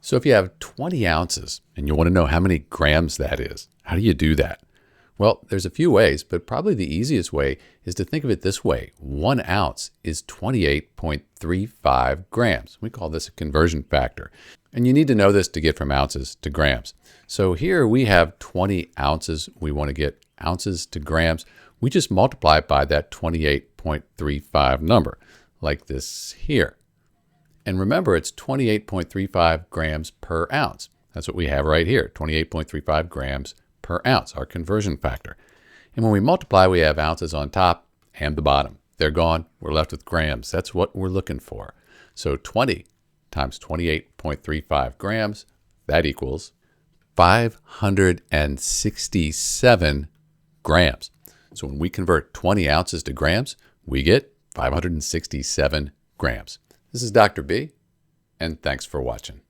So if you have 20 ounces and you want to know how many grams that is, how do you do that? Well, there's a few ways, but probably the easiest way is to think of it this way. 1 ounce is 28.35 grams. We call this a conversion factor. And you need to know this to get from ounces to grams. So here we have 20 ounces. We want to get ounces to grams. We just multiply it by that 28.35 number, like this here. And remember, it's 28.35 grams per ounce. That's what we have right here, 28.35 grams per ounce, our conversion factor. And when we multiply, we have ounces on top and the bottom. They're gone. We're left with grams. That's what we're looking for. So 20 times 28.35 grams, that equals 567 grams. So when we convert 20 ounces to grams, we get 567 grams. This is Dr. B, and thanks for watching.